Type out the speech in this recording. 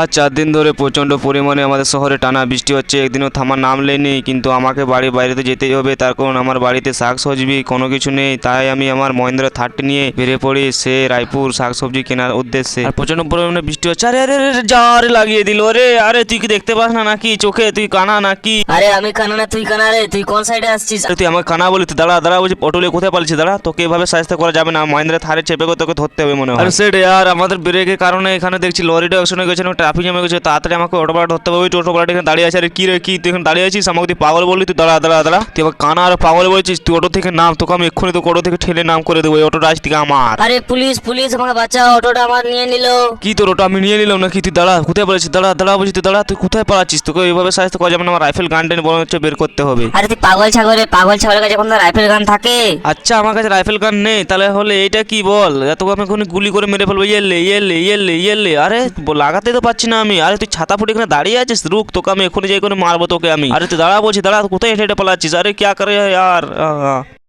আজ 4 দিন ধরে প্রচণ্ড পরিমাণে আমাদের শহরে টানা বৃষ্টি হচ্ছে, একদিনও থামার নাম নেই। কিন্তু আমাকে বাইরেতে যেতেই হবে, তার কারণ আমার বাড়িতে শাকসবজি কোনো কিছু নেই। তাই আমি আমার মহিন্দ্রা 30 নিয়ে বেরিয়ে পড়ি সে রায়পুর শাকসবজি কেনার উদ্দেশ্যে। আর প্রচণ্ড পরিমাণে বৃষ্টি হচ্ছে। আরে আরে আরে জারে লাগিয়ে দিল রে। আরে তুই কি দেখতে পাস না নাকি চোখে? তুই কানা নাকি? আরে আমি কানা না, তুই কানা রে। তুই কোন সাইডে আসছিস? আরে তুই আমাকে কানা বলি? তুই দাঁড়া দাঁড়া, বলছি অটোলে কোথায় পালিয়েছিস? দাঁড়া, তোকে এভাবে সাহায্য করা যাবে না। মহিন্দ্রা থারে চেপে করে তোকে ধরতে হবে মনে হয়। আরে সেট यार, আমাদের ব্রেকের কারণে এখানে দেখছি লরিটা অ্যাক্সিডেন্ট হয়ে গেছে, ট্রাফিক জ্যাম হয়ে গেছে। তাড়াতাড়ি আমাকে অটোপালা ধরতে হবে। ওই অটোপালাটা এখানে দাঁড়িয়ে আছে। আরে কি রে, কি তুই এখানে দাঁড়িয়ে আছিস? আমাকে তুই পাগল বললি? তুই দাঁড়া দাঁড়া দাঁড়া, তুই আবার কানা আর পাগল বলছিস? তুই অটো থেকে নাম, তোকে আমি এক্ষুনি তো অটো থেকে ঠেলে নাম করে দেবো। এই অটোটা আজ থেকে আমার। আরে পুলিশ পুলিশ, আমাকে বাঁচাও, অটোটা আমার নিয়ে নিল। কি তোর ওটা আমি নিয়ে নিলাম নাকি? তুই দাঁড়া, কোথায় বলেছিস? দাঁড়া দাঁড়া বলছি, তুই দাঁড়া। তুই কোথায় পালাচ্ছিস? তোকে এইভাবে সাহায্য করা যাবে না। আমার রাইফেল গানটা বরং হচ্ছে বের করতে হবে। আরে তুই পাগল ছাগল রে, পাগল ছাগলের কাছে কোনো রাইফেল গান থাকে? আচ্ছা, আমার কাছে রাইফেল গান নেই, তাহলে হলে এইটা কি বল? তোকে আমি এখনই গুলি করে মেরে ফেলবো। ইয়েলে ইয়েলে ইয়েলে ইয়েলে। আরে লাগাতে তো পারছি না আমি। আরে তুই ছাতা ফুটে এখানে দাঁড়িয়ে আছিস, রুক, তোকে আমি এখনই যাই করে মারবো তোকে আমি। আরে তুই দাঁড়া বলছি, দাঁড়া, কোথায় হেঁটে হেঁটে পালাচ্ছিস? আরে क्या करे यार।